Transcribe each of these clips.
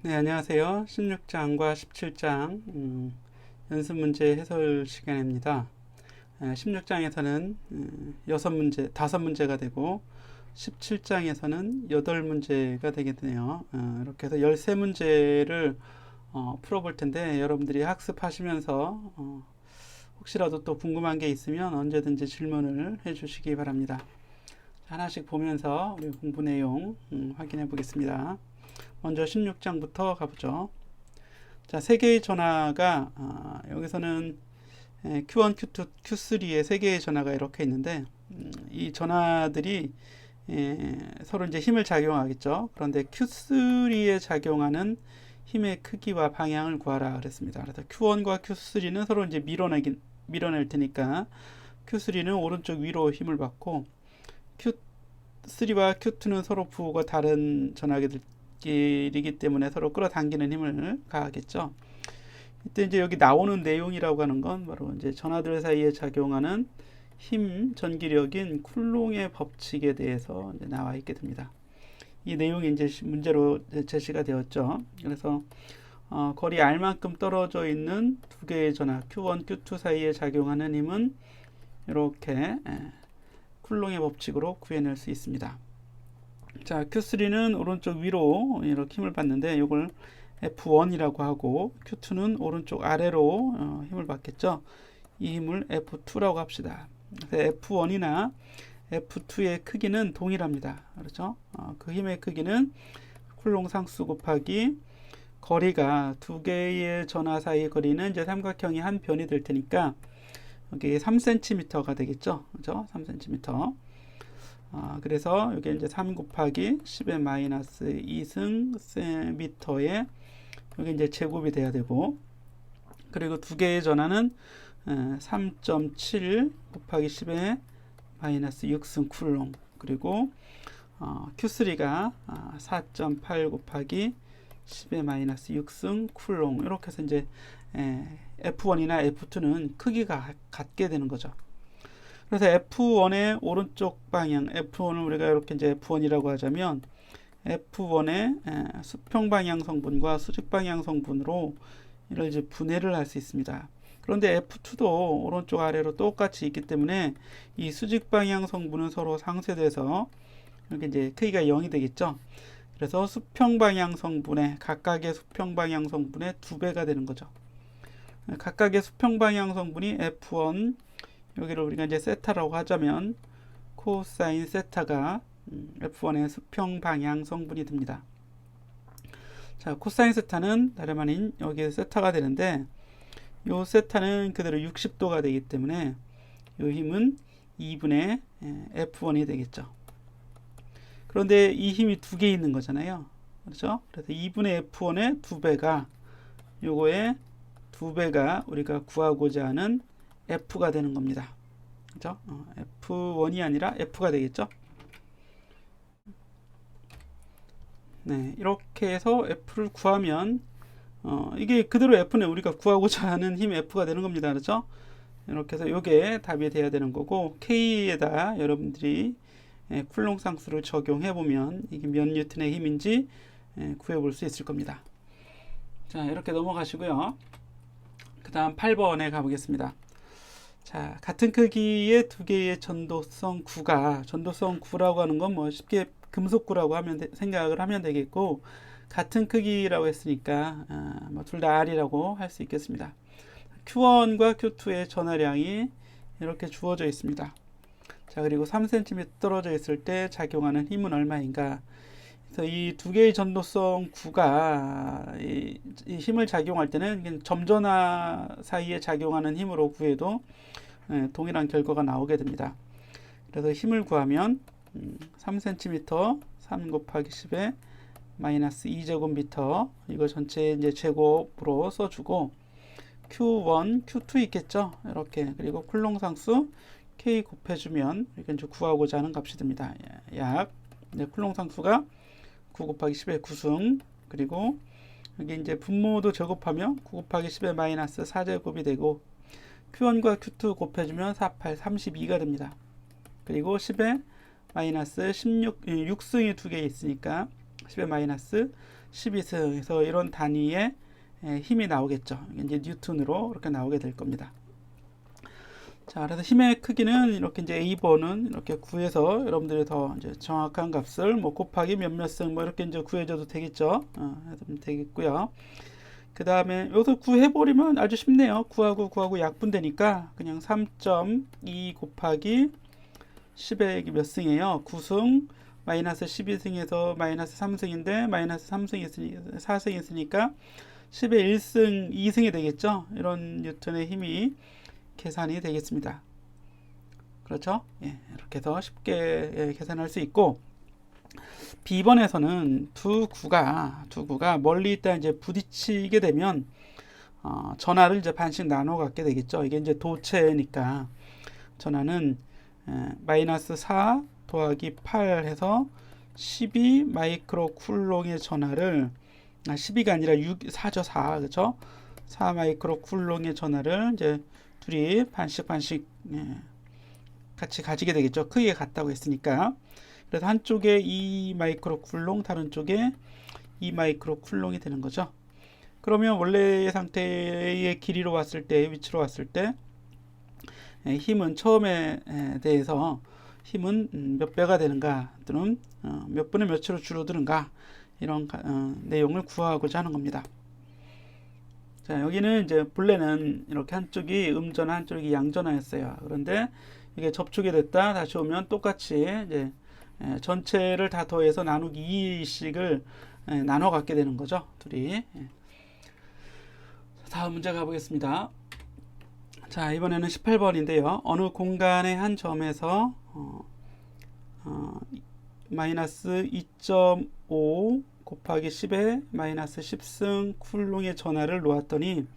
네, 안녕하세요. 16장과 17장 연습 문제 해설 시간입니다. 16장에서는 6문제, 5문제가 되고 17장에서는 8문제가 되게 되네요. 이렇게 해서 13문제를 풀어볼 텐데 여러분들이 학습하시면서 혹시라도 또 궁금한 게 있으면 언제든지 질문을 해주시기 바랍니다. 하나씩 보면서 우리 공부 내용 확인해 보겠습니다. 먼저 16장부터 가보죠. 자, 세 개의 전화가 여기서는 Q1, Q2, Q3의 세 개의 전화가 이렇게 있는데 이 전화들이 서로 이제 힘을 작용하겠죠. 그런데 Q3에 작용하는 힘의 크기와 방향을 구하라 그랬습니다. 그래서 Q1과 Q3는 서로 이제 밀어낼 테니까 Q3는 오른쪽 위로 힘을 받고 Q3와 Q2는 서로 부호가 다른 전화기들이기 때문에 서로 끌어당기는 힘을 가하겠죠. 이때 이제 여기 나오는 내용이라고 하는 건 바로 이제 전하들 사이에 작용하는 힘 전기력인 쿨롱의 법칙에 대해서 이제 나와 있게 됩니다. 이 내용이 이제 문제로 제시가 되었죠. 그래서 거리 R만큼 떨어져 있는 두 개의 전하 Q1, Q2 사이에 작용하는 힘은 이렇게 쿨롱의 법칙으로 구해낼 수 있습니다. 자, Q3는 오른쪽 위로 이렇게 힘을 받는데 이걸 F1이라고 하고 Q2는 오른쪽 아래로 힘을 받겠죠. 이 힘을 F2라고 합시다. F1이나 F2의 크기는 동일합니다. 그렇죠? 그 힘의 크기는 쿨롱 상수 곱하기 거리가 두 개의 전화 사이 거리는 이제 삼각형이 한 변이 될 테니까 여기 3cm가 되겠죠. 그렇죠? 3cm. 그래서 여기 이제 3 곱하기 10의 마이너스 2승 미터에 여기 이제 제곱이 돼야 되고, 그리고 두 개의 전하는 3.7 곱하기 10의 마이너스 6승 쿨롱, 그리고 Q3가 4.8 곱하기 10의 마이너스 6승 쿨롱. 이렇게 해서 이제 F1이나 F2는 크기가 같게 되는 거죠. 그래서 F1의 오른쪽 방향, F1을 우리가 이렇게 이제 F1이라고 하자면 F1의 수평 방향 성분과 수직 방향 성분으로 이를 이제 분해를 할 수 있습니다. 그런데 F2도 오른쪽 아래로 똑같이 있기 때문에 이 수직 방향 성분은 서로 상쇄돼서 이렇게 이제 크기가 0이 되겠죠. 그래서 수평 방향 성분의 각각의 수평 방향 성분의 2배가 되는 거죠. 각각의 수평 방향 성분이 F1, 여기를 우리가 이제 세타라고 하자면 코사인 세타가 F1의 수평 방향 성분이 됩니다. 자, 코사인 세타는 다름 아닌 여기에 세타가 되는데 이 세타는 그대로 60도가 되기 때문에 이 힘은 2분의 F1이 되겠죠. 그런데 이 힘이 두 개 있는 거잖아요. 그렇죠? 그래서 2분의 F1의 2배가 요거의 2배가 우리가 구하고자 하는 F가 되는 겁니다. 그죠? F1이 아니라 F가 되겠죠? 네, 이렇게 해서 F를 구하면 이게 그대로 F는 우리가 구하고자 하는 힘 F가 되는 겁니다. 그렇죠? 이렇게 해서 이게 답이 돼야 되는 거고, K에다 여러분들이 쿨롱 상수를 적용해 보면 이게 몇 뉴턴의 힘인지 구해 볼 수 있을 겁니다. 자, 이렇게 넘어가시고요. 그 다음 8번에 가보겠습니다. 자, 같은 크기의 두 개의 전도성 구가, 전도성 구라고 하는 건 뭐 쉽게 금속구라고 생각을 하면 되겠고, 같은 크기라고 했으니까 뭐 둘 다 R이라고 할 수 있겠습니다. Q1과 Q2의 전하량이 이렇게 주어져 있습니다. 자, 그리고 3cm 떨어져 있을 때 작용하는 힘은 얼마인가? 그래서 이 두 개의 전도성 구가 이 힘을 작용할 때는 점전화 사이에 작용하는 힘으로 구해도 동일한 결과가 나오게 됩니다. 그래서 힘을 구하면 3cm 3 곱하기 10에 마이너스 2제곱미터, 이거 전체 이제 제곱으로 써주고, Q1, Q2 있겠죠? 이렇게. 그리고 쿨롱 상수 K 곱해주면 이렇게 이제 구하고자 하는 값이 됩니다. 약 쿨롱 상수가 9 곱하기 10의 9승, 그리고 여기 이제 분모도 제곱하면 9 곱하기 10의 마이너스 4제곱이 되고, Q1과 Q2 곱해주면 4, 8, 32가 됩니다. 그리고 10에 마이너스 16, 6승이 두 개 있으니까 10의 마이너스 12승에서 이런 단위의 힘이 나오겠죠. 이제 뉴턴으로 이렇게 나오게 될 겁니다. 자, 그래서 힘의 크기는 이렇게 이제 A번은 이렇게 구해서 여러분들이 더 이제 정확한 값을 뭐 곱하기 몇몇 승 뭐 이렇게 이제 구해줘도 되겠죠. 해도 되겠고요. 그 다음에 여기서 구해버리면 아주 쉽네요. 구하고 약분되니까 그냥 3.2 곱하기 10의 몇 승이에요. 9승 마이너스 12승에서 마이너스 3승인데 마이너스 3승 있으니 4승 있으니까 10의 1승 2승이 되겠죠. 이런 뉴턴의 힘이 계산이 되겠습니다. 그렇죠? 예, 이렇게 해서 쉽게 계산할 수 있고, B번에서는 두 구가 멀리 있다 이제 부딪히게 되면 전하를 이제 반씩 나눠 갖게 되겠죠. 이게 이제 도체니까 전하는 마이너스 4 더하기 8 해서 12 마이크로 쿨롱의 전하를 12가 아니라 4죠. 4 그렇죠? 4 마이크로 쿨롱의 전하를 이제 둘이 반씩 같이 가지게 되겠죠. 크기가 같다고 했으니까. 그래서 한쪽에 2 마이크로 쿨롱, 다른 쪽에 2 마이크로 쿨롱이 되는 거죠. 그러면 원래의 상태의 길이로 왔을 때, 위치로 왔을 때 힘은 처음에 대해서 힘은 몇 배가 되는가 또는 몇 분의 몇으로 줄어드는가 이런 내용을 구하고자 하는 겁니다. 자, 여기는 이제 본래는 이렇게 한쪽이 음전화 한쪽이 양전화였어요. 그런데 이게 접촉이 됐다 다시 오면 똑같이 이제 전체를 다 더해서 나누기 2씩을 나눠 갖게 되는 거죠. 둘이. 다음 문제 가보겠습니다. 자, 이번에는 18번인데요. 어느 공간의 한 점에서 마이너스 2.5 곱하기 10에 마이너스 10승 쿨롱의 전하를 놓았더니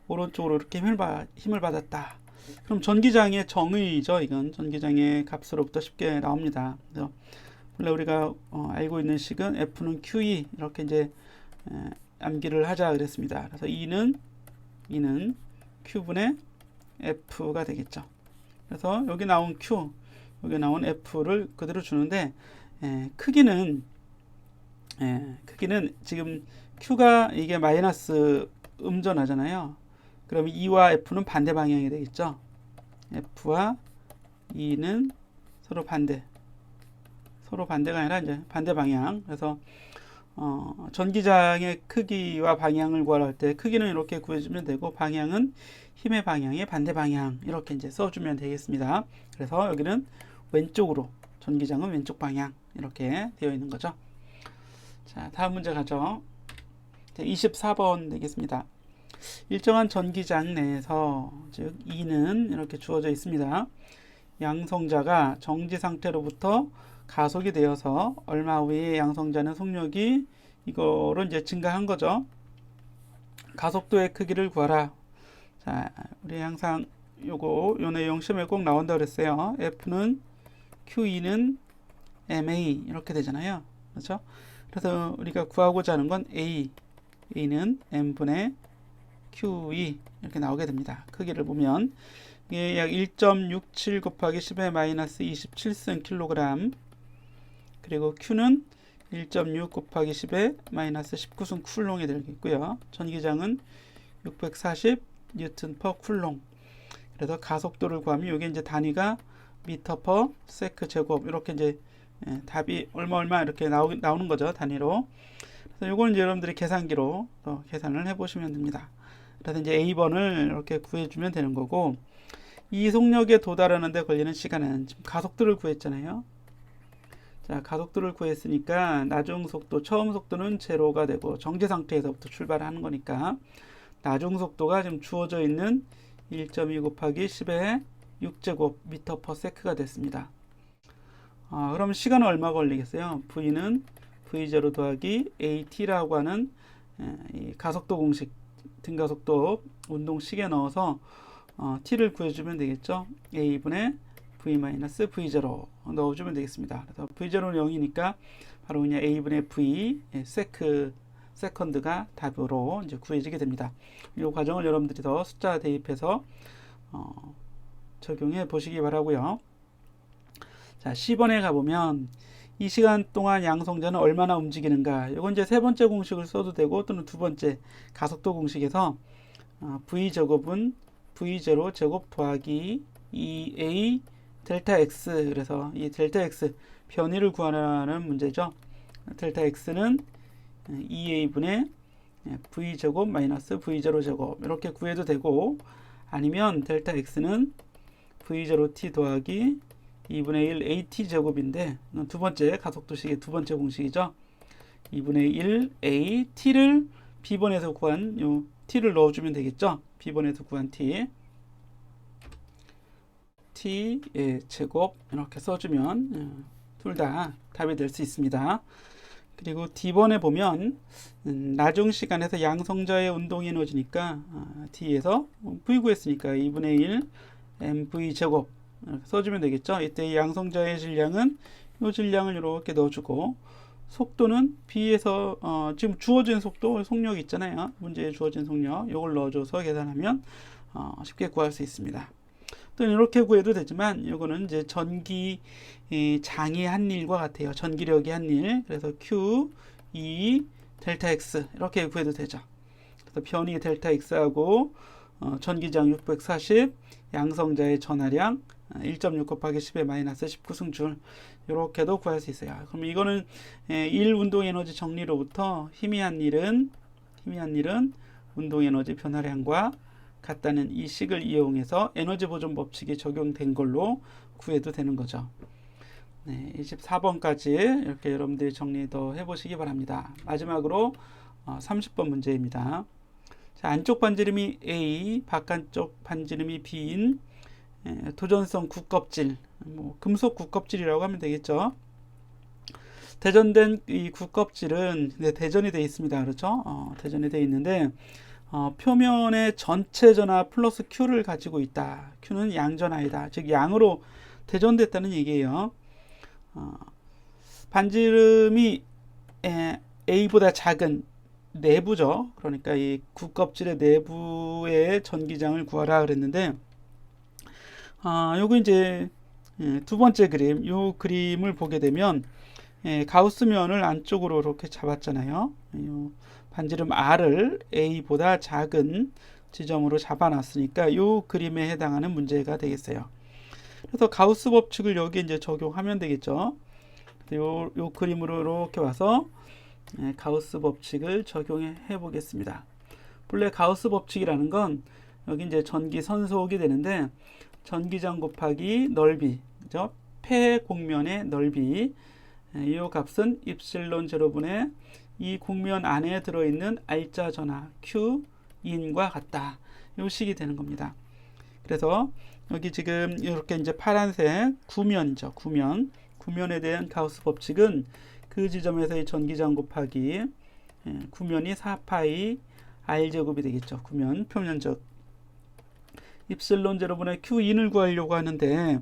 오른쪽으로 이렇게 힘을 받았다. 그럼 전기장의 정의죠. 이건 전기장의 값으로부터 쉽게 나옵니다. 그래서 원래 우리가 알고 있는 식은 F는 QE 이렇게 이제 암기를 하자 그랬습니다. 그래서 E는 Q분의 F가 되겠죠. 그래서 여기 나온 Q, 여기 나온 F를 그대로 주는데 크기는 지금 Q가 이게 마이너스 음전하잖아요. 그럼 E와 F는 반대 방향이 되겠죠. F와 E는 서로 반대가 아니라 이제 반대 방향. 그래서 전기장의 크기와 방향을 구할 때 크기는 이렇게 구해주면 되고 방향은 힘의 방향의 반대 방향 이렇게 이제 써주면 되겠습니다. 그래서 여기는 왼쪽으로 전기장은 왼쪽 방향 이렇게 되어 있는 거죠. 자, 다음 문제 가죠. 24번 되겠습니다. 일정한 전기장 내에서 즉 E는 이렇게 주어져 있습니다. 양성자가 정지 상태로부터 가속이 되어서 얼마 후에 양성자는 속력이 이거로 이제 증가한 거죠. 가속도의 크기를 구하라. 자, 우리 항상 요 내용 시험에 꼭 나온다 그랬어요. F는 QE는 MA 이렇게 되잖아요. 그렇죠? 그래서 우리가 구하고자 하는 건 A는 M분의 QE 이렇게 나오게 됩니다. 크기를 보면 이게 약 1.67 곱하기 10의 마이너스 27승 킬로그램 그리고 Q는 1.6 곱하기 10의 마이너스 19승 쿨롱이 되겠고요. 전기장은 640 뉴턴 퍼 쿨롱. 그래서 가속도를 구하면 이게 이제 단위가 미터 퍼 세크 제곱 이렇게 이제 답이 얼마 이렇게 나오는 거죠. 단위로. 그래서 이거는 이제 여러분들이 계산기로 계산을 해보시면 됩니다. 그래서 이제 A번을 이렇게 구해주면 되는 거고 이 속력에 도달하는데 걸리는 시간은 지금 가속도를 구했잖아요. 자, 가속도를 구했으니까 나중 속도, 처음 속도는 제로가 되고 정지 상태에서부터 출발하는 거니까 나중 속도가 지금 주어져 있는 1.2 곱하기 10의 6제곱 미터 퍼 세크가 됐습니다. 그럼 시간은 얼마 걸리겠어요? V는 V0 더하기 AT라고 하는 이 가속도 공식, 등가속도 운동식에 넣어서 T를 구해주면 되겠죠. A분의 V-V0 넣어주면 되겠습니다. 그래서 V0는 0이니까 바로 그냥 A분의 V 세컨드가 답으로 이제 구해지게 됩니다. 이 과정을 여러분들이 더 숫자 대입해서 적용해 보시기 바라고요. 자, 10번에 가보면 이 시간 동안 양성자는 얼마나 움직이는가. 이건 이제 세 번째 공식을 써도 되고 또는 두 번째 가속도 공식에서 v 제곱은 v0 제곱 더하기 2a 델타 x. 그래서 이 델타 x 변이를 구하는 문제죠. 델타 x는 2a분의 v 제곱 마이너스 v0 제곱 이렇게 구해도 되고, 아니면 델타 x는 v0t 더하기 2분의 1 at 제곱인데, 두 번째 가속도식의 두 번째 공식이죠. 2분의 1 a t를 b번에서 구한 요 t를 넣어주면 되겠죠. b번에서 구한 t의 제곱 이렇게 써주면 둘 다 답이 될 수 있습니다. 그리고 D번에 보면 나중 시간에서 양성자의 운동 에너지니까 D에서 V 구했으니까 2분의 1 mv 제곱 이렇게 써주면 되겠죠. 이때 양성자의 질량은 이 질량을 이렇게 넣어주고, 속도는 B에서 지금 주어진 속도 속력 있잖아요. 문제에 주어진 속력 이걸 넣어줘서 계산하면 쉽게 구할 수 있습니다. 또 이렇게 구해도 되지만 이거는 이제 전기 장이 한 일과 같아요. 전기력이 한 일. 그래서 Q, E, 델타 X 이렇게 구해도 되죠. 그래서 변이 델타 X하고 전기장 640, 양성자의 전하량 1.6 곱하기 10의 마이너스 19승줄 이렇게도 구할 수 있어요. 그럼 이거는 1 운동 에너지 정리로부터 힘이 한 일은 운동 에너지 변화량과 같다는 이 식을 이용해서 에너지 보존 법칙이 적용된 걸로 구해도 되는 거죠. 네, 24번까지 이렇게 여러분들이 정리 더 해보시기 바랍니다. 마지막으로 30번 문제입니다. 자, 안쪽 반지름이 A, 바깥쪽 반지름이 B인 도전성 국껍질, 금속 국껍질이라고 하면 되겠죠. 대전된 이 국껍질은 대전이 되어 있습니다. 그렇죠? 대전이 되어 있는데 표면의 전체 전하 플러스 Q를 가지고 있다. Q는 양전하이다. 즉 양으로 대전됐다는 얘기예요. 반지름이 A보다 작은 내부죠. 그러니까 이 국껍질의 내부의 전기장을 구하라 그랬는데, 요거 이제 두 번째 그림, 요 그림을 보게 되면 가우스면을 안쪽으로 이렇게 잡았잖아요. 요 반지름 R을 A보다 작은 지점으로 잡아놨으니까 이 그림에 해당하는 문제가 되겠어요. 그래서 가우스 법칙을 여기 이제 적용하면 되겠죠. 요 그림으로 이렇게 와서 가우스 법칙을 적용해 보겠습니다. 본래 가우스 법칙이라는 건 여기 이제 전기 선속이 되는데, 전기장 곱하기 넓이, 그죠? 폐 곡면의 넓이, 이 값은 입실론 제로분의 이 곡면 안에 들어있는 R자 전하 Q 인과 같다. 이 식이 되는 겁니다. 그래서 여기 지금 이렇게 이제 파란색 구면이죠. 구면에 대한 가우스 법칙은 그 지점에서의 전기장 곱하기 구면이 4파이 R 제곱이 되겠죠. 구면 표면적 입실론 제로분의 Q 인을 구하려고 하는데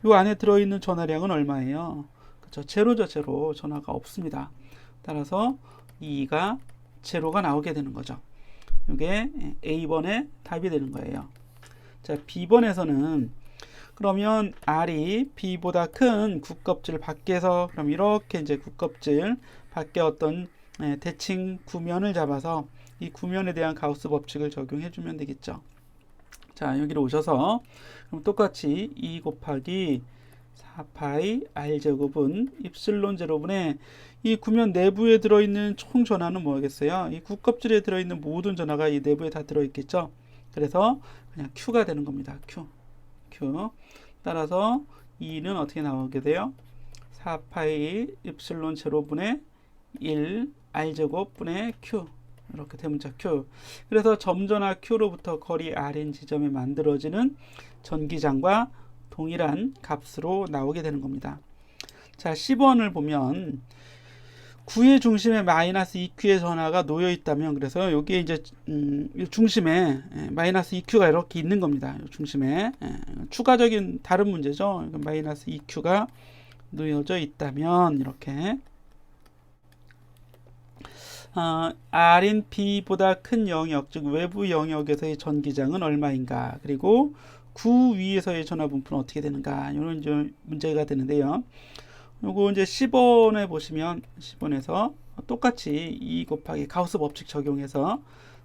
이 안에 들어있는 전하량은 얼마예요? 그렇죠. 제로죠. 제로. 전하가 없습니다. 따라서 2가 제로가 나오게 되는 거죠. 이게 A번의 답이 되는 거예요. 자, B번에서는 그러면 R이 B보다 큰 국껍질 밖에서, 그럼 이렇게 이제 국껍질 밖에 어떤 대칭 구면을 잡아서 이 구면에 대한 가우스 법칙을 적용해 주면 되겠죠. 자, 여기로 오셔서 그럼 똑같이 2 곱하기 4파이 R제곱은 입실론 제로분의 이 구면 내부에 들어있는 총 전하는 뭐겠어요? 이 국껍질에 들어있는 모든 전하가 이 내부에 다 들어있겠죠. 그래서 그냥 Q가 되는 겁니다. Q. 따라서 2는 어떻게 나오게 돼요? 4파이 입실론 제로분의 1 R제곱 분의 Q. 이렇게 대문자 Q. 그래서 점전하 Q로부터 거리 R인 지점에 만들어지는 전기장과 동일한 값으로 나오게 되는 겁니다. 자, 10번을 보면 9의 중심에 마이너스 2Q의 전하가 놓여 있다면, 그래서 여기에 이제 중심에 마이너스 2Q가 이렇게 있는 겁니다. 중심에 추가적인 다른 문제죠. 마이너스 2Q가 놓여져 있다면 이렇게 R인 B보다 큰 영역, 즉 외부 영역에서의 전기장은 얼마인가, 그리고 9 위에서의 전하 분포는 어떻게 되는가, 이런 문제가 되는데요. 요거 이제 10번에 보시면 10번에서 똑같이 2 곱하기 가우스 법칙 적용해서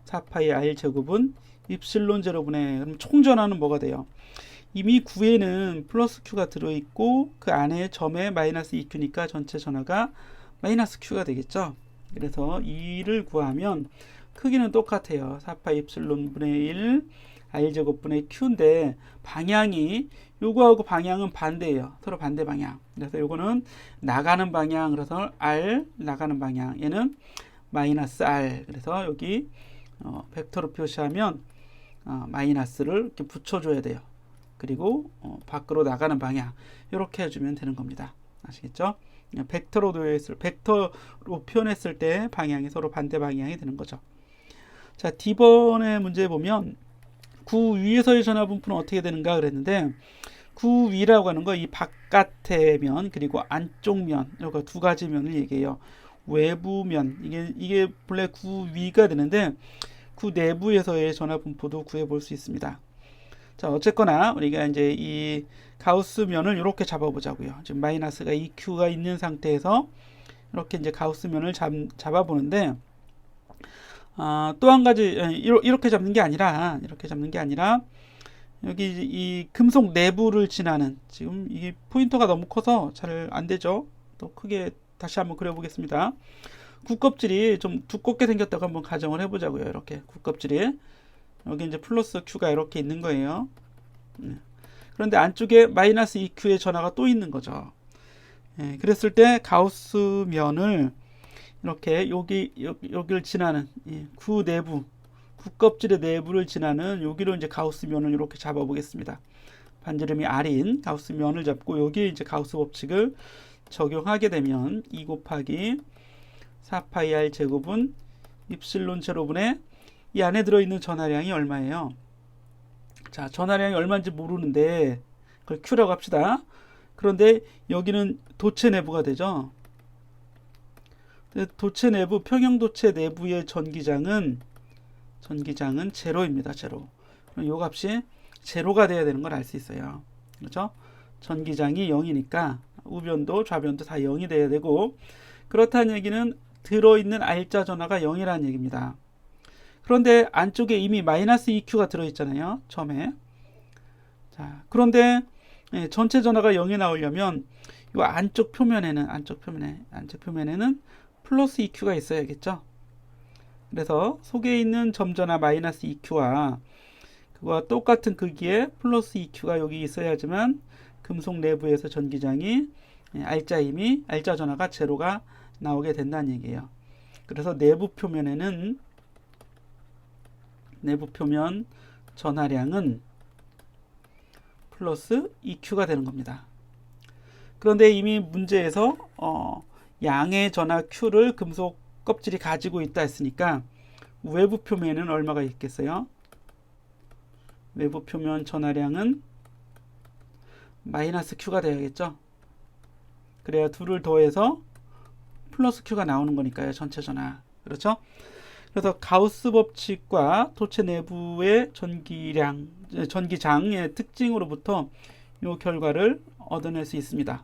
4파이 r 제곱은 입실론 제로분의, 그럼 총전하는 뭐가 돼요? 이미 9에는 플러스 q가 들어있고 그 안에 점에 마이너스 2q니까 전체 전하가 마이너스 q가 되겠죠. 그래서 2를 구하면 크기는 똑같아요. 4파이 입실론 분의 1 r제곱분의 q인데 방향이 요거하고 방향은 반대예요. 서로 반대 방향. 그래서 요거는 나가는 방향, 그래서 r 나가는 방향, 얘는 마이너스 r. 그래서 여기 벡터로 표시하면 마이너스를 이렇게 붙여줘야 돼요. 그리고 밖으로 나가는 방향 이렇게 해주면 되는 겁니다. 아시겠죠? 벡터로 표현했을 때 방향이 서로 반대 방향이 되는 거죠. 자, D번의 문제 보면 구 위에서의 전화분포는 어떻게 되는가 그랬는데, 구 위라고 하는 거 이 바깥의 면 그리고 안쪽 면, 이거 두 가지 면을 얘기해요. 외부 면, 이게 본래 구 위가 되는데 구 내부에서의 전화분포도 구해 볼 수 있습니다. 자, 어쨌거나 우리가 이제 이 가우스 면을 이렇게 잡아 보자고요. 지금 마이너스가 2q가 있는 상태에서 이렇게 이제 가우스 면을 잡아 보는데, 또 한 가지, 이렇게 잡는 게 아니라 여기 이 금속 내부를 지나는, 지금 이게 포인터가 너무 커서 잘 안 되죠. 또 크게 다시 한번 그려 보겠습니다. 굽껍질이 좀 두껍게 생겼다고 한번 가정을 해 보자고요. 이렇게 굽껍질이 여기 이제 플러스 q가 이렇게 있는 거예요. 그런데 안쪽에 마이너스 2q의 전하가 또 있는 거죠. 그랬을 때 가우스 면을 이렇게 여기를 지나는 구 내부, 굽껍질의 내부를 지나는 여기로 이제 가우스 면을 이렇게 잡아 보겠습니다. 반지름이 r인 가우스 면을 잡고 여기에 이제 가우스 법칙을 적용하게 되면 2 곱하기 4파이 r 제곱은 입실론 제로분의 이 안에 들어있는 전하량이 얼마예요? 자, 전하량이 얼마인지 모르는데 그걸 q라고 합시다. 그런데 여기는 도체 내부가 되죠. 도체 내부, 평형도체 내부의 전기장은 제로입니다. 제로. 그럼 요 값이 제로가 돼야 되는 걸 알 수 있어요. 그렇죠? 전기장이 0이니까 우변도 좌변도 다 0이 돼야 되고, 그렇다는 얘기는 들어있는 R자 전하가 0이라는 얘기입니다. 그런데 안쪽에 이미 마이너스 2q가 들어있잖아요. 점에. 자, 그런데 전체 전하가 0이 나오려면 이 안쪽 표면에는 플러스 2q가 있어야겠죠. 그래서 속에 있는 점전하 마이너스 2q와 그거와 똑같은 크기의 플러스 2q가 여기 있어야지만 금속 내부에서 전기장이 R자 전하가 제로가 나오게 된다는 얘기예요. 그래서 내부 표면 전하량은 플러스 2q가 되는 겁니다. 그런데 이미 문제에서 양의 전하 q를 금속 껍질이 가지고 있다 했으니까 외부 표면에는 얼마가 있겠어요? 외부 표면 전하량은 마이너스 q가 돼야겠죠. 그래야 둘을 더해서 플러스 q가 나오는 거니까요. 전체 전하. 그렇죠? 그래서 가우스 법칙과 도체 내부의 전기장의 특징으로부터 이 결과를 얻어낼 수 있습니다.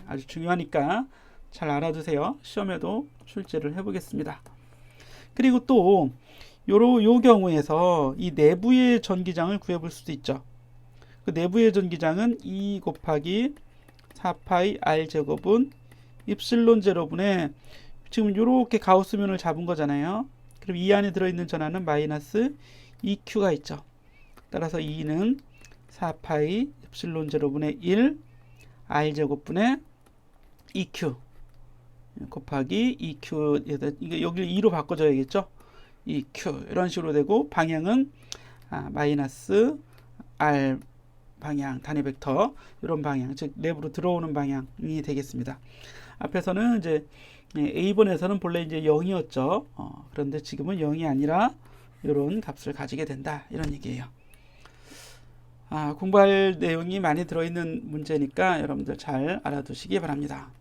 아주 중요하니까 잘 알아두세요. 시험에도 출제를 해보겠습니다. 그리고 또 요 경우에서 이 내부의 전기장을 구해볼 수도 있죠. 그 내부의 전기장은 2 곱하기 4파이 r 제곱은 입실론 제로분의, 지금 이렇게 가우스면을 잡은 거잖아요. 그럼 이 안에 들어있는 전하는 마이너스 2q가 있죠. 따라서 2는 4파이 입실론 제로분의 1 r 제곱분의 2q 곱하기 2q, 이게 여기를 2로 바꿔줘야겠죠. 2q 이런 식으로 되고, 방향은 마이너스 r 방향, 단위 벡터 이런 방향, 즉 내부로 들어오는 방향이 되겠습니다. 앞에서는 이제 A번에서는 본래 이제 0이었죠. 그런데 지금은 0이 아니라 이런 값을 가지게 된다, 이런 얘기예요. 공부할 내용이 많이 들어있는 문제니까 여러분들 잘 알아두시기 바랍니다.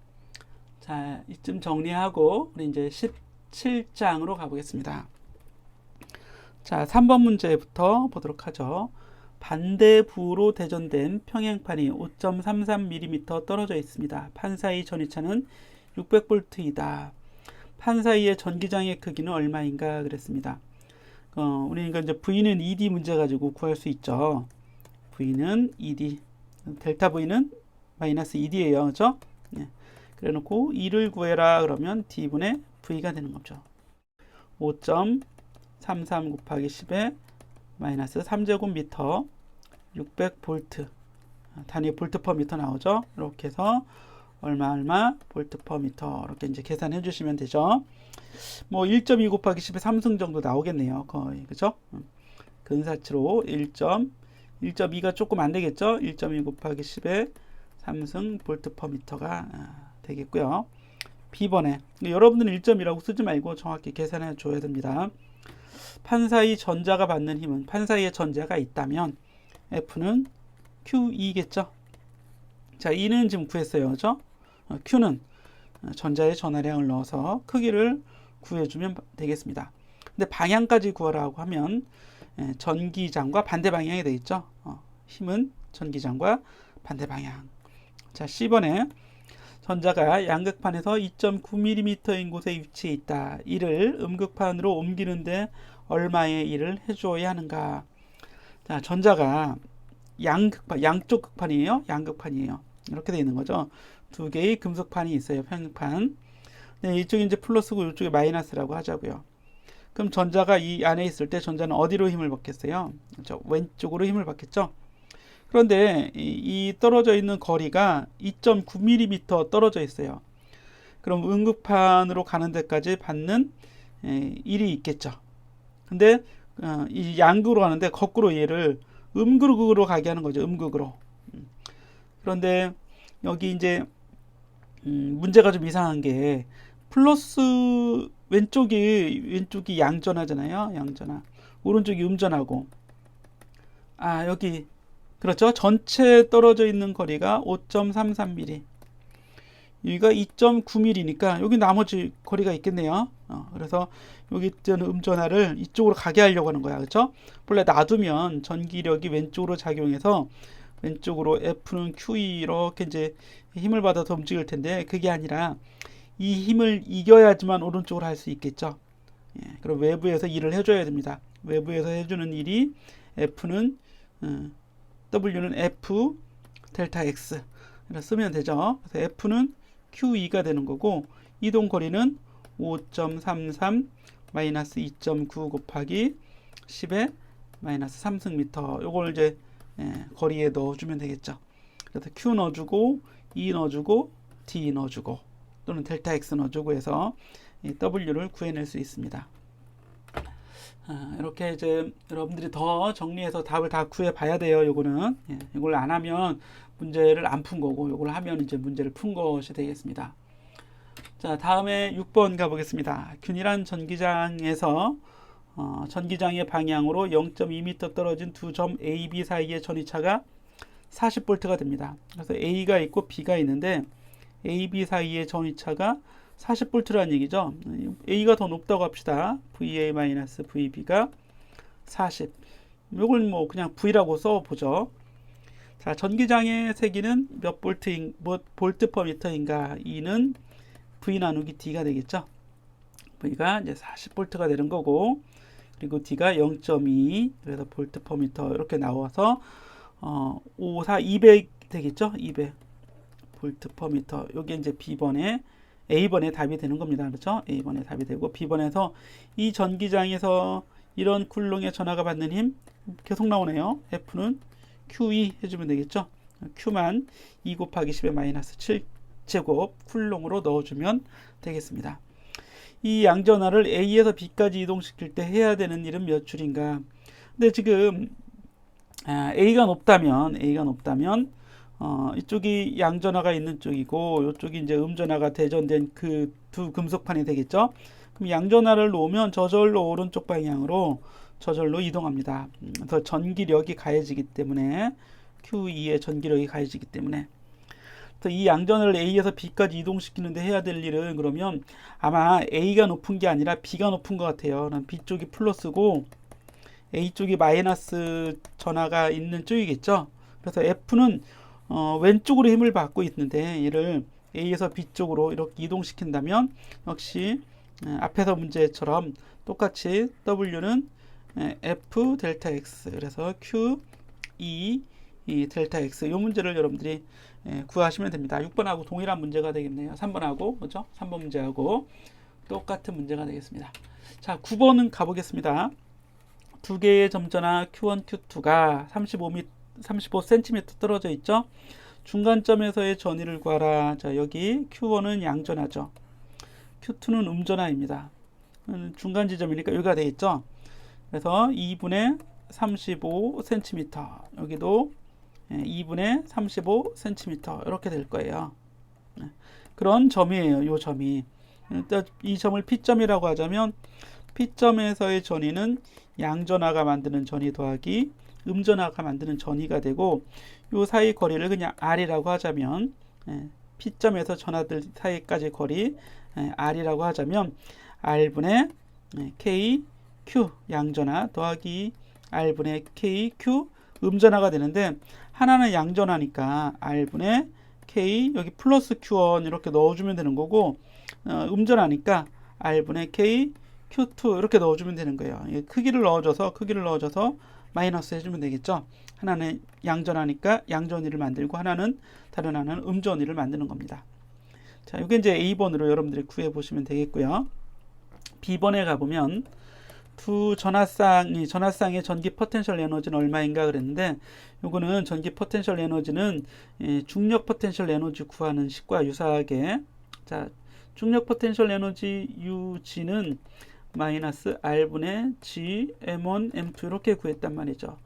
자, 이쯤 정리하고 우리 이제 17장으로 가보겠습니다. 자, 3번 문제부터 보도록 하죠. 반대부로 대전된 평행판이 5.33mm 떨어져 있습니다. 판 사이 전위차는 600V이다. 판 사이의 전기장의 크기는 얼마인가 그랬습니다. 우리가 이제 V는 ED 문제 가지고 구할 수 있죠. V는 ED, 델타 V는 마이너스 ED예요. 그죠? 네. 그래 놓고 E를 구해라 그러면 D분의 V가 되는 거죠. 5.33 곱하기 10에 마이너스 3제곱미터 600V 단위 볼트 퍼 미터 나오죠. 이렇게 해서 얼마 볼트 퍼 미터 이렇게 이제 계산해 주시면 되죠. 뭐 1.2 곱하기 10의 3승 정도 나오겠네요. 거의 그죠? 근사치로 1.2가 조금 안 되겠죠? 1.2 곱하기 10의 3승 볼트 퍼 미터가 되겠고요. B번에 여러분들은 1.2라고 쓰지 말고 정확히 계산해 줘야 됩니다. 판 사이 전자가 받는 힘은 판 사이에 전자가 있다면 F는 QE겠죠. 자, E는 지금 구했어요. 그죠? Q는 전자의 전하량을 넣어서 크기를 구해주면 되겠습니다. 근데 방향까지 구하라고 하면 전기장과 반대 방향이 되겠죠. 힘은 전기장과 반대 방향. 자, C번에 전자가 양극판에서 2.9mm인 곳에 위치해 있다. 이를 음극판으로 옮기는데 얼마의 일을 해줘야 하는가. 자, 전자가 양쪽 극판이에요. 양극판이에요. 이렇게 되어 있는 거죠. 두 개의 금속판이 있어요. 평행판. 네, 이쪽이 이제 플러스고 이쪽이 마이너스라고 하자고요. 그럼 전자가 이 안에 있을 때 전자는 어디로 힘을 받겠어요? 그렇죠? 왼쪽으로 힘을 받겠죠. 그런데 이 떨어져 있는 거리가 2.9mm 떨어져 있어요. 그럼 음극판으로 가는 데까지 받는 일이 있겠죠. 근데 이 양극으로 가는데 거꾸로 얘를 음극으로 가게 하는 거죠. 음극으로. 그런데 여기 이제 문제가 좀 이상한 게 플러스 왼쪽이 양전하잖아요. 양전하. 오른쪽이 음전하고. 여기 그렇죠. 전체 떨어져 있는 거리가 5.33mm. 여기가 2.9mm니까 여기 나머지 거리가 있겠네요. 그래서 여기 있는 음전하를 이쪽으로 가게 하려고 하는 거야. 그렇죠? 원래 놔두면 전기력이 왼쪽으로 작용해서 왼쪽으로 F는 QE 이렇게 이제 힘을 받아서 움직일 텐데 그게 아니라 이 힘을 이겨야지만 오른쪽으로 할 수 있겠죠. 그럼 외부에서 일을 해줘야 됩니다. 외부에서 해주는 일이 F는 W는 F 델타 X 쓰면 되죠. 그래서 F는 QE가 되는 거고 이동 거리는 5.33 마이너스 2.9 곱하기 10의 마이너스 3승미터. 요걸 이제 거리에 넣어주면 되겠죠. 그래서 Q 넣어주고 E 넣어주고 D 넣어주고 또는 델타 X 넣어주고 해서 W를 구해낼 수 있습니다. 이렇게 이제 여러분들이 더 정리해서 답을 다 구해 봐야 돼요. 요거는 이걸 안 하면 문제를 안 푼 거고 요걸 하면 이제 문제를 푼 것이 되겠습니다. 자, 다음에 6번 가보겠습니다. 균일한 전기장에서 전기장의 방향으로 0.2m 떨어진 두 점 A, B 사이의 전위차가 40V가 됩니다. 그래서 A가 있고 B가 있는데 A, B 사이의 전위차가 40V라는 얘기죠. A가 더 높다고 합시다. VA-VB가 40. 이걸 뭐 그냥 V라고 써보죠. 자, 전기장의 세기는 몇 볼트 퍼 미터인가? E는 V 나누기 D가 되겠죠. V가 이제 40V가 되는 거고, 그리고 D가 0.2, 그래서 볼트 퍼 미터 이렇게 나와서 5, 4, 200 되겠죠. 200 볼트 퍼 미터. 여기 이제 B번에 A번에 답이 되는 겁니다. 그렇죠? A번에 답이 되고 B번에서 이 전기장에서 이런 쿨롱의 전하가 받는 힘 계속 나오네요. F는 QE 해주면 되겠죠. Q만 2 곱하기 10의 마이너스 7제곱 쿨롱으로 넣어주면 되겠습니다. 이 양전하를 A에서 B까지 이동시킬 때 해야 되는 일은 몇 줄인가? 근데 지금 A가 높다면 이쪽이 양전하가 있는 쪽이고 이쪽이 이제 음전하가 대전된 그 두 금속판이 되겠죠. 그럼 양전하를 놓으면 저절로 오른쪽 방향으로 저절로 이동합니다. 그래서 전기력이 가해지기 때문에 QE의 전기력이 가해지기 때문에 이 양전을 A에서 B까지 이동시키는데 해야 될 일은 그러면 아마 A가 높은 게 아니라 B가 높은 것 같아요. B 쪽이 플러스고 A쪽이 마이너스 전하가 있는 쪽이겠죠. 그래서 F는 왼쪽으로 힘을 받고 있는데 얘를 A에서 B쪽으로 이렇게 이동시킨다면 역시 앞에서 문제처럼 똑같이 W는 F 델타 X, 그래서 Q E 델타 X, 이 문제를 여러분들이 구하시면 됩니다. 6번하고 동일한 문제가 되겠네요. 3번하고, 그죠? 3번 문제하고 똑같은 문제가 되겠습니다. 자, 9번은 가보겠습니다. 두 개의 점전화 Q1, Q2가 35cm 떨어져 있죠. 중간점에서의 전위를 구하라. 자, 여기 Q1은 양전하죠. Q2는 음전하입니다. 중간 지점이니까 여기가 되겠죠. 그래서 2분의 35cm, 여기도 2분의 35cm 이렇게 될 거예요. 그런 점이에요. 이 점이. 이 점을 P점이라고 하자면 P점에서의 전위는 양전하가 만드는 전위 더하기 음전하가 만드는 전위가 되고, 이 사이 거리를 그냥 R이라고 하자면 P점에서 전하들 사이까지 거리 R이라고 하자면 R분의 K, Q 양전하 더하기 R분의 K, Q 음전하가 되는데, 하나는 양전하니까 R분의 K 여기 플러스 Q1 이렇게 넣어주면 되는 거고, 음전하니까 R분의 K, Q2 이렇게 넣어주면 되는 거예요. 크기를 넣어줘서 마이너스 해주면 되겠죠. 하나는 양전하니까 양전위를 만들고, 하나는 다른 하나는 음전위를 만드는 겁니다. 자, 이게 이제 A번으로 여러분들이 구해 보시면 되겠고요. B번에 가보면 두 전하쌍의 전기 포텐셜 에너지는 얼마인가 그랬는데, 요거는 전기 포텐셜 에너지는 중력 포텐셜 에너지 구하는 식과 유사하게, 자, 중력 포텐셜 에너지 UG는 마이너스 R분의 G M1 M2 이렇게 구했단 말이죠.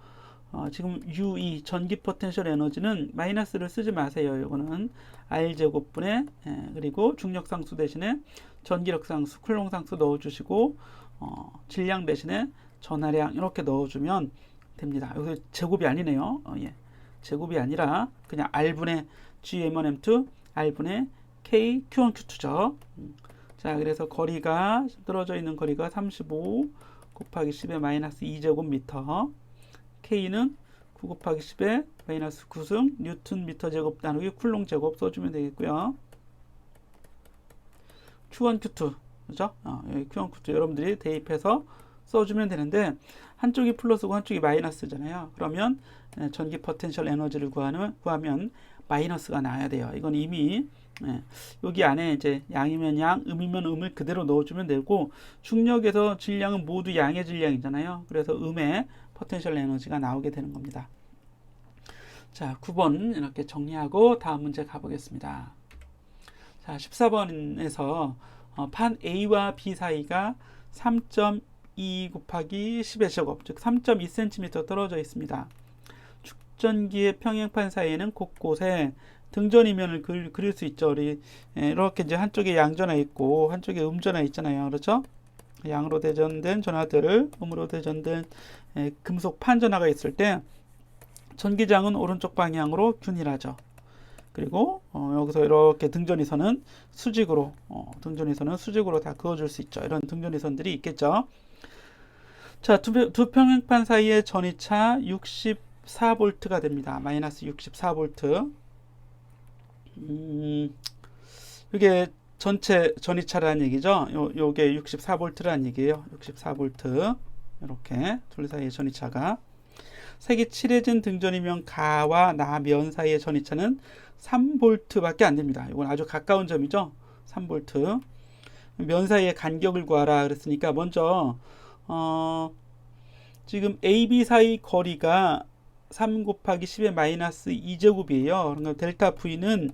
지금 UE 전기 포텐셜 에너지는 마이너스를 쓰지 마세요. 이거는 R제곱분의 그리고 중력상수 대신에 전기력상수, 쿨롱상수 넣어주시고, 질량 대신에 전하량 이렇게 넣어주면 됩니다. 여기 제곱이 아니네요. 제곱이 아니라 그냥 R분의 G M1 M2, R분의 K Q1 Q2죠. 자, 그래서 거리가 떨어져 있는 거리가 35 곱하기 10의 마이너스 2제곱미터, K는 9 곱하기 10의 마이너스 9승 뉴턴 미터 제곱 나누기 쿨롱 제곱 써주면 되겠고요. Q1, Q2, 그죠? 여기 Q1, Q2 여러분들이 대입해서 써주면 되는데, 한쪽이 플러스고 한쪽이 마이너스잖아요. 그러면 전기 포텐셜 에너지를 구하면 마이너스가 나와야 돼요. 이건 이미 여기 안에 이제 양이면 양, 음이면 음을 그대로 넣어주면 되고, 중력에서 질량은 모두 양의 질량이잖아요. 그래서 음의 포텐셜 에너지가 나오게 되는 겁니다. 자, 9번 이렇게 정리하고 다음 문제 가보겠습니다. 자, 14번에서 판 A와 B 사이가 3.2 곱하기 10의 제곱, 즉 3.2cm 떨어져 있습니다. 축전기의 평행판 사이에는 곳곳에 등전이면을 그릴 수 있죠. 우리 이렇게 이제 한쪽에 양전하 있고 한쪽에 음전하 있잖아요. 그렇죠? 양으로 대전된 전하들, 음으로 대전된 금속 판전하가 있을 때 전기장은 오른쪽 방향으로 균일하죠. 그리고 여기서 이렇게 등전이선은 수직으로 다 그어줄 수 있죠. 이런 등전이선들이 있겠죠. 자, 두 평행판 사이의 전위차 64V가 됩니다. 마이너스 64V. 이게 전체 전위차라는 얘기죠. 요게 64V라는 얘기예요. 64V. 이렇게 둘 사이의 전위차가, 색이 칠해진 등전이면 가와 나면 사이의 전위차는 3V밖에 안 됩니다. 이건 아주 가까운 점이죠. 3V. 면 사이의 간격을 구하라 그랬으니까, 먼저 지금 AB 사이 거리가 3 곱하기 10의 마이너스 2제곱이에요. 그러니까 델타 V는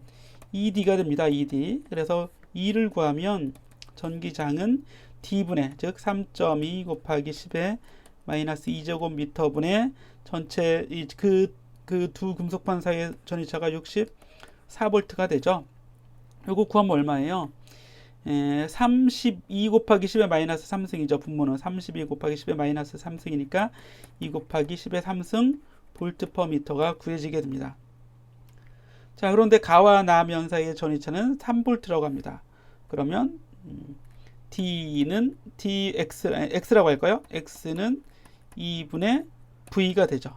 ED가 됩니다. ED. 그래서 E를 구하면 전기장은 D분의, 즉 3.2 곱하기 10의 마이너스 2제곱미터분의 전체 그 두 금속판 사이의 전위차가 64V가 되죠. 이거 구하면 얼마예요? 32 곱하기 10의 마이너스 3승이죠. 분모는 32 곱하기 10의 마이너스 3승이니까 2 곱하기 10의 3승 볼트 퍼 미터가 구해지게 됩니다. 자, 그런데 가와 나면 사이의 전위차는 3V라고 합니다. 그러면 D는 X라고 할까요? X는 2분의 V가 되죠.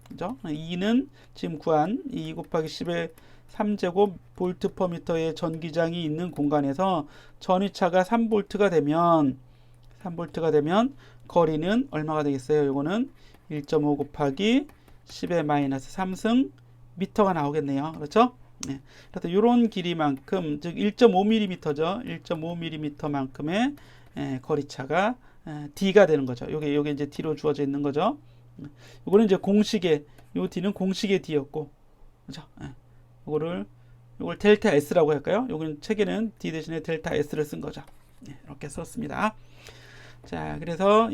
그죠? 2는 지금 구한 2 곱하기 10의 3제곱 볼트 퍼 미터의 전기장이 있는 공간에서 전위차가 3볼트가 되면 거리는 얼마가 되겠어요? 이거는 1.5 곱하기 10의 마이너스 3승 미터가 나오겠네요. 그렇죠? 네. 그래서 이런 길이만큼, 즉 1.5mm죠. 1.5mm만큼의 거리차가 D가 되는 거죠. 요게 이제 D로 주어져 있는 거죠. 요거는 이제 공식의, 요 D는 공식의 D였고, 그죠? 요걸 델타 S라고 할까요? 요건 책에는 D 대신에 델타 S를 쓴 거죠. 이렇게 썼습니다. 자, 그래서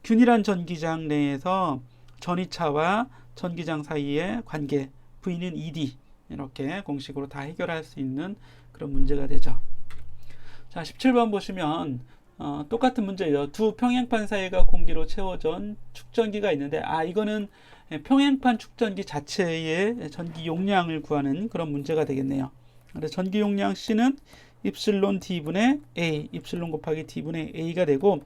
균일한 전기장 내에서 전위차와 전기장 사이의 관계 V는 ED, 이렇게 공식으로 다 해결할 수 있는 그런 문제가 되죠. 자, 17번 보시면 똑같은 문제예요. 두 평행판 사이가 공기로 채워진 축전기가 있는데, 이거는 평행판 축전기 자체의 전기 용량을 구하는 그런 문제가 되겠네요. 그래서 전기 용량 C는 입실론 D분의 A, 입실론 곱하기 D분의 A가 되고,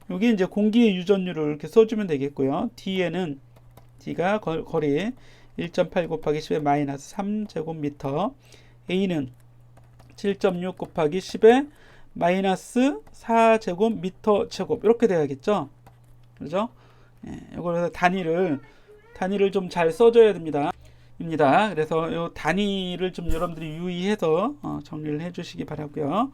여기 이제 공기의 유전율을 이렇게 써주면 되겠고요. D에는 D가 거리 1.8 곱하기 10의 마이너스 3제곱미터, A는 7.6 곱하기 10의 마이너스 4제곱미터 제곱, 이렇게 돼야겠죠. 그죠? 이걸 단위를 좀 잘 써줘야 됩니다. 그래서 이 단위를 좀 여러분들이 유의해서 정리를 해주시기 바라고요.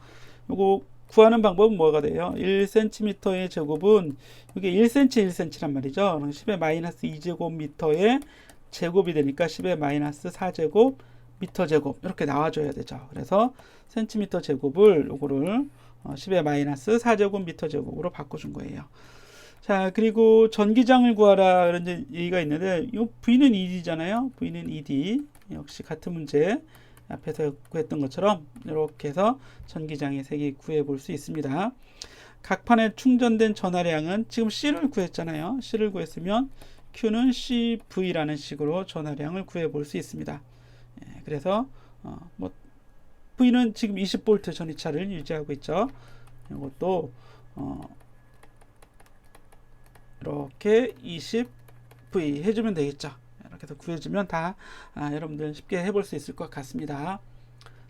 요거 구하는 방법은 뭐가 돼요? 1cm의 제곱은 이게 1cm 1cm란 말이죠. 10의 마이너스 2제곱미터의 제곱이 되니까 10의 마이너스 4제곱 미터 제곱, 이렇게 나와줘야 되죠. 그래서 센티미터 제곱을 요거를 10의 마이너스 4제곱 미터 제곱으로 바꿔준 거예요. 자, 그리고 전기장을 구하라 이런 얘기가 있는데, 요 V는 ED잖아요. V는 ED, 역시 같은 문제 앞에서 구했던 것처럼 이렇게 해서 전기장의 색이 구해 볼 수 있습니다. 각 판에 충전된 전하량은, 지금 C를 구했잖아요. C를 구했으면 Q는 CV라는 식으로 전하량을 구해 볼 수 있습니다. 그래서 V는 지금 20V 전위차를 유지하고 있죠. 이것도 이렇게 20V 해주면 되겠죠. 이렇게 해서 구해주면 다 여러분들 쉽게 해볼 수 있을 것 같습니다.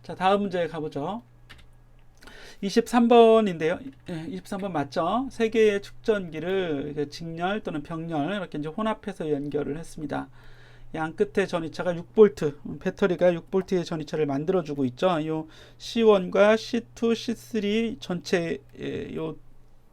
자, 다음 문제 가보죠. 23번인데요. 23번 맞죠? 세 개의 축전기를 직렬 또는 병렬 이렇게 이제 혼합해서 연결을 했습니다. 양 끝에 전위차가 6V, 배터리가 6V의 전위차를 만들어주고 있죠. 요 C1과 C2, C3 전체 요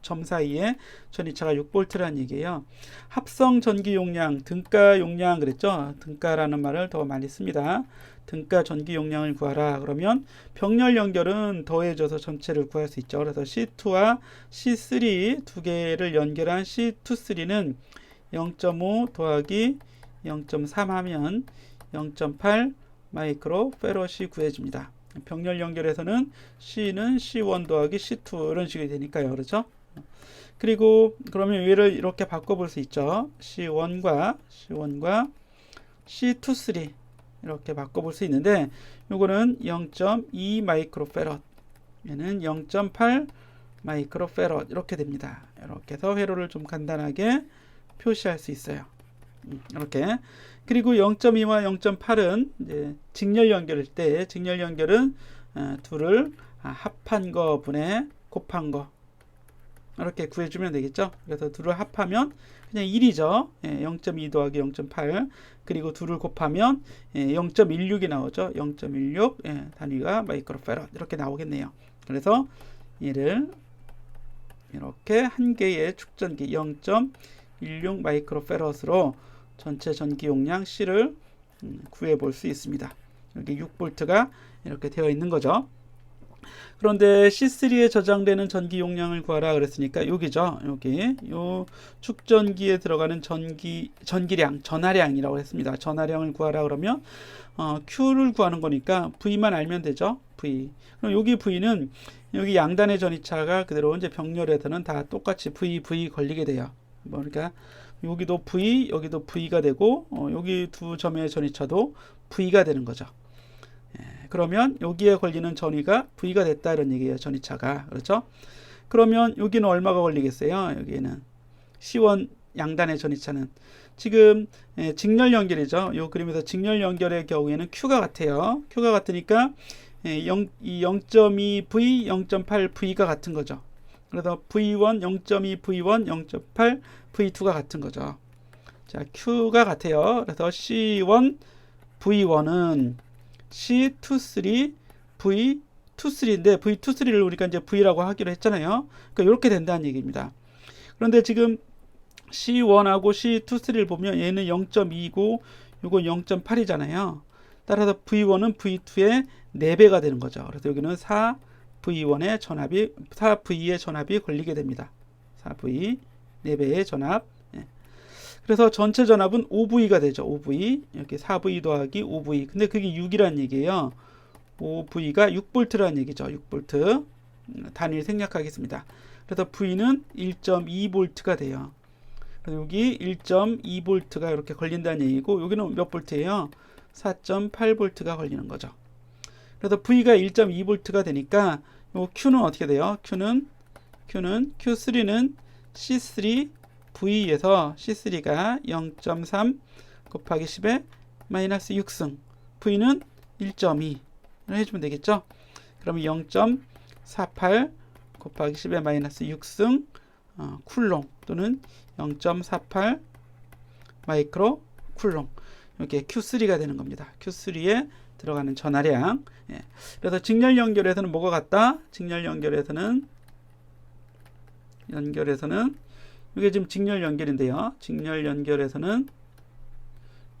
점 사이에 전위차가 6V라는 얘기예요. 합성 전기 용량, 등가 용량 그랬죠. 등가라는 말을 더 많이 씁니다. 등가 전기 용량을 구하라. 그러면 병렬 연결은 더해져서 전체를 구할 수 있죠. 그래서 C2와 C3 두 개를 연결한 C23는 0.5 더하기 0.3 하면 0.8 마이크로 페럿이 구해집니다. 병렬 연결에서는 C는 C1 더하기 C2 이런 식이 되니까요. 그렇죠? 그리고 그러면 얘를 이렇게 바꿔볼 수 있죠. C1과 C23 이렇게 바꿔볼 수 있는데, 요거는 0.2 마이크로페럿, 얘는 0.8 마이크로페럿 이렇게 됩니다. 이렇게 해서 회로를 좀 간단하게 표시할 수 있어요. 이렇게. 그리고 0.2와 0.8은 이제 직렬 연결일 때, 직렬 연결은 둘을 합한 거 분의 곱한 거 이렇게 구해주면 되겠죠. 그래서 둘을 합하면 그냥 1이죠. 0.2 더하기 0.8, 그리고 둘을 곱하면 0.16이 나오죠. 0.16 단위가 마이크로페럿 이렇게 나오겠네요. 그래서 얘를 이렇게 한 개의 축전기 0.16 마이크로페럿으로 전체 전기 용량 C를 구해 볼 수 있습니다. 여기 6V가 이렇게 되어 있는 거죠. 그런데 C3에 저장되는 전기 용량을 구하라 그랬으니까 여기죠. 여기 요 축전기에 들어가는 전기량, 전하량이라고 했습니다. 전하량을 구하라 그러면 Q를 구하는 거니까 V만 알면 되죠. V. 그럼 여기 V는 여기 양단의 전위차가 그대로 이제 병렬에서는 다 똑같이 V 걸리게 돼요. 그러니까 여기도 V, 여기도 V가 되고 여기 두 점의 전위차도 V가 되는 거죠. 그러면 여기에 걸리는 전위가 V가 됐다 이런 얘기예요. 전위차가. 그렇죠? 그러면 여기는 얼마가 걸리겠어요? 여기에는 C1 양단의 전이차는 지금 직렬 연결이죠. 이 그림에서 직렬 연결의 경우에는 Q가 같아요. Q가 같으니까 이 0.2V, 0.8V가 같은 거죠. 그래서 V1 0.2, V1 0.8, V2가 같은 거죠. 자, Q가 같아요. 그래서 C1, V1은 C23, V23인데 V23를 우리가 이제 V라고 하기로 했잖아요. 그러니까 이렇게 된다는 얘기입니다. 그런데 지금 C1하고 C23를 보면 얘는 0.2고 이거 0.8이잖아요. 따라서 V1은 V2의 4배가 되는 거죠. 그래서 여기는 4V1의 전압이 4V의 전압이 걸리게 됩니다. 4V 4배의 전압. 예. 그래서 전체 전압은 5V가 되죠. 5V. 이렇게 4V 더하기 5V. 근데 그게 6이라는 얘기예요. 5V가 6V라는 얘기죠. 6V. 단위를 생략하겠습니다. 그래서 V는 1.2V가 돼요. 그래서 여기 1.2V가 이렇게 걸린다는 얘기고 여기는 몇 볼트예요? 4.8V가 걸리는 거죠. 그래서 V가 1.2V가 되니까 요 Q는 어떻게 돼요? Q3는 C3V에서 C3가 0.3 곱하기 10의 마이너스 6승, V는 1.2를 해주면 되겠죠? 그러면 0.48 곱하기 10의 마이너스 6승 쿨롱 또는 0.48 마이크로 쿨롱, 이렇게 Q3가 되는 겁니다. Q3에 들어가는 전하량. 예. 그래서 직렬 연결에서는 뭐가 같다? 직렬 연결에서는 이게 지금 직렬 연결인데요. 직렬 연결에서는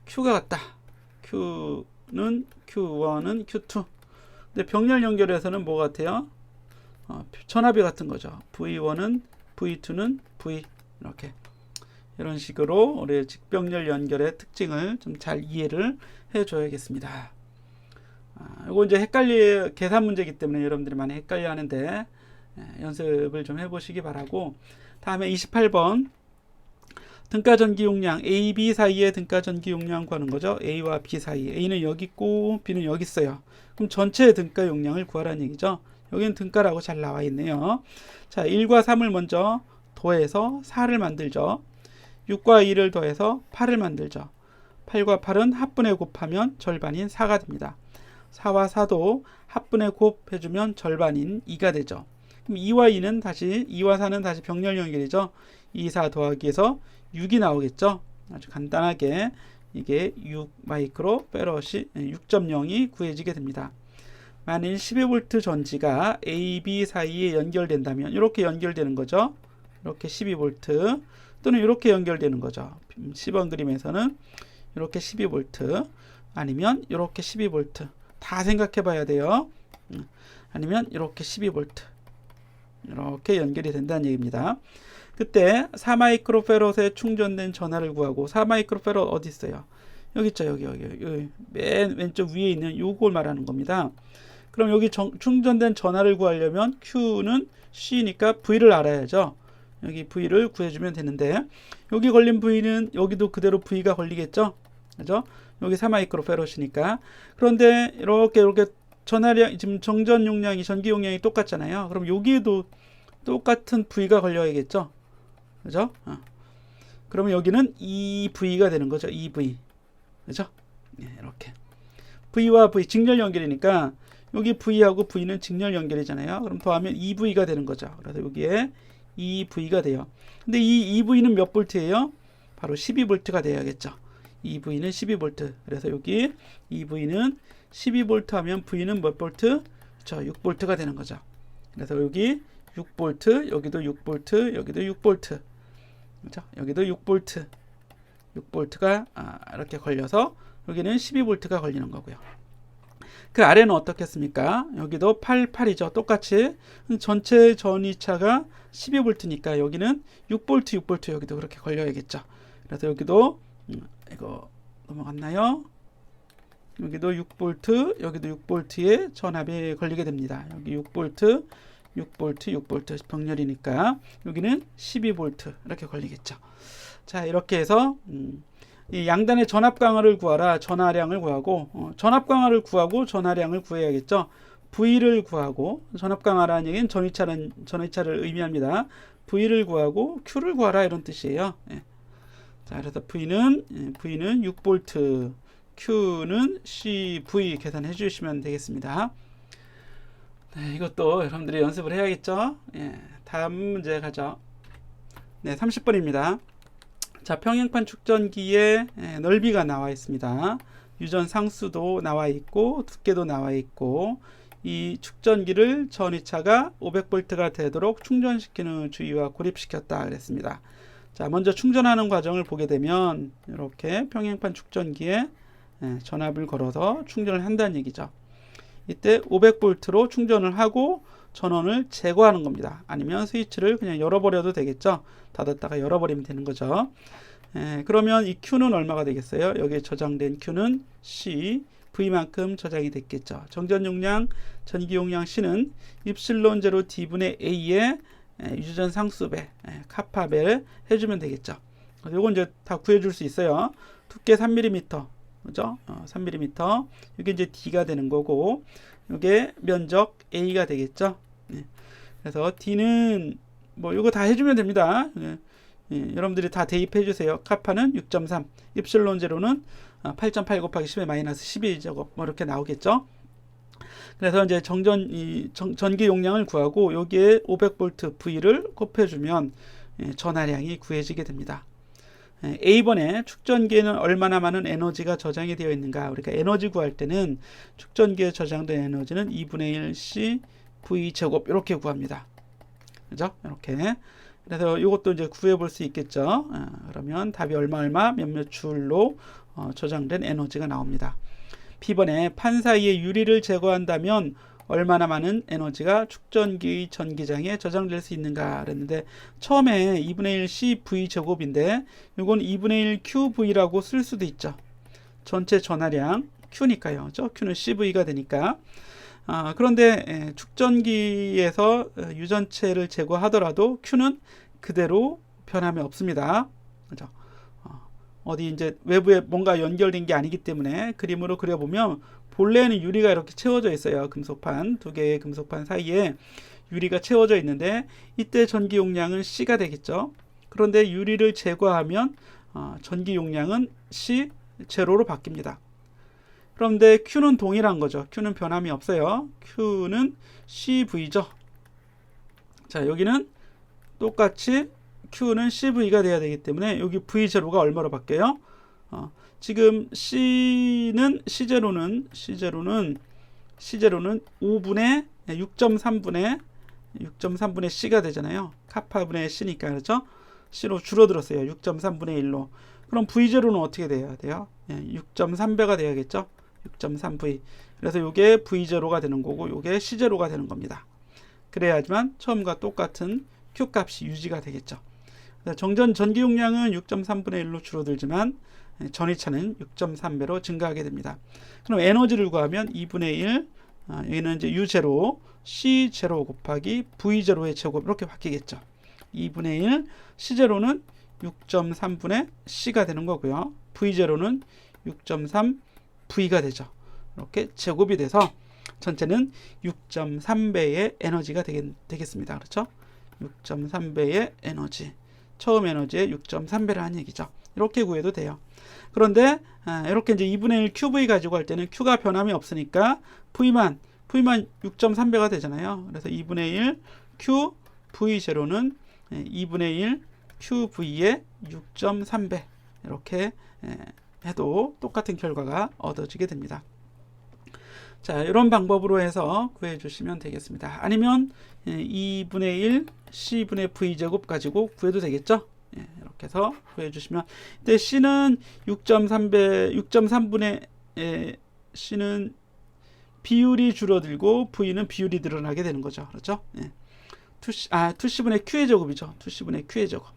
Q가 같다. Q는 Q1은 Q2. 근데 병렬 연결에서는 뭐 같아요? 전압이 같은 거죠. V1은 V2는 V. 이렇게 이런 식으로 우리 직병렬 연결의 특징을 좀 잘 이해를 해줘야겠습니다. 이거 이제 계산 문제이기 때문에 여러분들이 많이 헷갈려 하는데 연습을 좀 해보시기 바라고, 다음에 28번 등가 전기 용량 A, B 사이의 등가 전기 용량 구하는 거죠. A와 B 사이. A는 여기 있고 B는 여기 있어요. 그럼 전체 등가 용량을 구하라는 얘기죠. 여기는 등가라고 잘 나와 있네요. 자, 1과 3을 먼저 더해서 4를 만들죠. 6과 2를 더해서 8을 만들죠. 8과 8은 합분해 곱하면 절반인 4가 됩니다. 4와 4도 합분해 곱해주면 절반인 2가 되죠. 그럼 2와 4는 다시 병렬 연결이죠. 2, 4 더하기에서 6이 나오겠죠. 아주 간단하게 이게 6 마이크로 페럿이 6.0이 구해지게 됩니다. 만일 12V 전지가 A, B 사이에 연결된다면 이렇게 연결되는 거죠. 이렇게 12V 또는 이렇게 연결되는 거죠. 10번 그림에서는 이렇게 12V 아니면 이렇게 12V 다 생각해 봐야 돼요. 아니면 이렇게 12V 이렇게 연결이 된다는 얘기입니다. 그때 4마이크로페럿에 충전된 전하를 구하고, 4마이크로페럿 어디 있어요? 여기 있죠. 여기 맨 왼쪽 위에 있는 요걸 말하는 겁니다. 그럼 여기 충전된 전하를 구하려면 Q는 C니까 V를 알아야죠. 여기 V를 구해주면 되는데, 여기 걸린 V는 여기도 그대로 V가 걸리겠죠. 그죠? 여기 4마이크로페럿이니까. 그런데 이렇게 전하량, 지금 정전 용량이, 전기 용량이 똑같잖아요. 그럼 여기에도 똑같은 V가 걸려야겠죠. 그죠? 그러면 여기는 2V가 되는 거죠. 2V. 그죠? 예, 이렇게. V와 V 직렬 연결이니까 여기 V하고 V는 직렬 연결이잖아요. 그럼 더하면 2V가 되는 거죠. 그래서 여기에 2V가 돼요. 근데 이 2V는 몇 볼트예요? 바로 12V가 돼야겠죠. 2V는 12V. 그래서 여기 2V는 12V 하면 V는 몇 볼트? 저 6V가 되는 거죠. 그래서 여기 6V, 여기도 6V, 여기도 6V. 그렇죠? 여기도 6V. 6V가 이렇게 걸려서 여기는 12V가 걸리는 거고요. 그 아래는 어떻겠습니까? 여기도 8이죠. 똑같이 전체 전이차가 12V니까 여기는 6V 여기도 그렇게 걸려야겠죠. 그래서 여기도 이거 넘어갔나요? 여기도 6V, 여기도 6V에 전압이 걸리게 됩니다. 여기 6V, 6V 병렬이니까 여기는 12V 이렇게 걸리겠죠. 자, 이렇게 해서 이 양단의 전압 강화를 구하라, 전하량을 구하고 전압 강화를 구하고 전하량을 구해야겠죠. V를 구하고, 전압 강화라는 얘기는 전위차를 의미합니다. V를 구하고 Q를 구하라 이런 뜻이에요. 예. 자, 그래서 V는 6V, Q는 CV 계산해 주시면 되겠습니다. 네, 이것도 여러분들이 연습을 해야겠죠. 예, 다음 문제 가죠. 네, 30번입니다. 자, 평행판 축전기의 넓이가 나와 있습니다. 유전 상수도 나와 있고 두께도 나와 있고, 이 축전기를 전위차가 500V가 되도록 충전시키는 주의와 고립시켰다 그랬습니다. 자, 먼저 충전하는 과정을 보게 되면 이렇게 평행판 축전기에 전압을 걸어서 충전을 한다는 얘기죠. 이때 500V로 충전을 하고 전원을 제거하는 겁니다. 아니면 스위치를 그냥 열어버려도 되겠죠. 닫았다가 열어버리면 되는 거죠. 그러면 이 Q는 얼마가 되겠어요? 여기에 저장된 Q는 C, V만큼 저장이 됐겠죠. 정전 용량, 전기 용량 C는 입실론 제로 D분의 A의 유전 상수배, 카파벨 해주면 되겠죠. 요건 이제 다 구해줄 수 있어요. 두께 3mm, 그죠? 3mm. 이게 이제 D가 되는 거고, 이게 면적 A가 되겠죠. 그래서 D는 뭐 요거 다 해주면 됩니다. 여러분들이 다 대입해 주세요. 카파는 6.3, 입실론 제로는 8.8 곱하기 10의 마이너스 12제곱 뭐 이렇게 나오겠죠. 그래서 이제 전기 용량을 구하고 여기에 500V V를 곱해주면 전하량이 구해지게 됩니다. A번에 축전기에는 얼마나 많은 에너지가 저장이 되어 있는가. 우리가 에너지 구할 때는 축전기에 저장된 에너지는 2분의 1 C V 제곱 이렇게 구합니다. 그죠? 이렇게. 그래서 이것도 이제 구해 볼 수 있겠죠. 그러면 답이 얼마 몇몇 줄로 저장된 에너지가 나옵니다. B번에 판 사이에 유리를 제거한다면 얼마나 많은 에너지가 축전기 전기장에 저장될 수 있는가 그랬는데, 처음에 2분의 1 CV 제곱인데 이건 2분의 1 QV라고 쓸 수도 있죠. 전체 전하량 Q니까요. Q는 CV가 되니까. 그런데 축전기에서 유전체를 제거하더라도 Q는 그대로 변함이 없습니다. 그죠? 어디 이제 외부에 뭔가 연결된 게 아니기 때문에 그림으로 그려보면 본래는 유리가 이렇게 채워져 있어요. 금속판, 두 개의 금속판 사이에 유리가 채워져 있는데 이때 전기 용량은 C가 되겠죠. 그런데 유리를 제거하면 전기 용량은 C 제로로 바뀝니다. 그런데 Q는 동일한 거죠. Q는 변함이 없어요. Q는 CV죠. 자, 여기는 똑같이 Q는 CV가 돼야 되기 때문에 여기 V0가 얼마로 바뀌어요? 지금 C제로는 5분의 6.3분의 C가 되잖아요. 카파분의 C니까, 그렇죠? C로 줄어들었어요. 6.3분의 1로. 그럼 V0는 어떻게 돼야 돼요? 6.3배가 돼야겠죠? 6.3V. 그래서 이게 V0가 되는 거고 이게 C0가 되는 겁니다. 그래야지만 처음과 똑같은 Q 값이 유지가 되겠죠. 전기 용량은 6.3분의 1로 줄어들지만 전위차는 6.3배로 증가하게 됩니다. 그럼 에너지를 구하면 2분의 1, 여기는 이제 U0, C0 곱하기 V0의 제곱 이렇게 바뀌겠죠. 2분의 1, C0는 6.3분의 C가 되는 거고요. V0는 6.3V가 되죠. 이렇게 제곱이 돼서 전체는 6.3배의 에너지가 되겠습니다. 그렇죠? 6.3배의 에너지. 처음 에너지의 6.3배라는 얘기죠. 이렇게 구해도 돼요. 그런데 이렇게 이제 2분의 1 QV 가지고 할 때는 Q가 변함이 없으니까 V만 6.3배가 되잖아요. 그래서 2분의 1 Q V0는 2분의 1 QV의 6.3배 이렇게 해도 똑같은 결과가 얻어지게 됩니다. 자, 이런 방법으로 해서 구해 주시면 되겠습니다. 아니면 2분의 1 C분의 V제곱 가지고 구해도 되겠죠. 이렇게 해서 구해 주시면, 근데 C는 6.3분의 C는 비율이 줄어들고 V는 비율이 늘어나게 되는 거죠. 그렇죠? 2C분의 Q의 제곱이죠. 2C분의 Q의 제곱.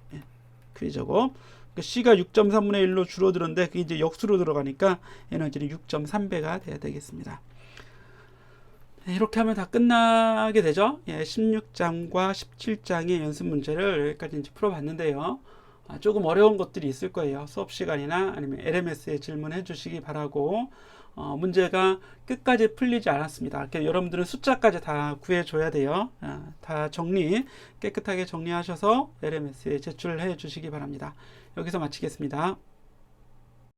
Q의 제곱. 그러니까 C가 6.3분의 1로 줄어드는데 그게 이제 역수로 들어가니까 에너지는 6.3배가 돼야 되겠습니다. 이렇게 하면 다 끝나게 되죠. 16장과 17장의 연습 문제를 여기까지 이제 풀어봤는데요. 조금 어려운 것들이 있을 거예요. 수업 시간이나 아니면 LMS에 질문해 주시기 바라고, 문제가 끝까지 풀리지 않았습니다. 그러니까 여러분들은 숫자까지 다 구해줘야 돼요. 다 깨끗하게 정리하셔서 LMS에 제출해 주시기 바랍니다. 여기서 마치겠습니다.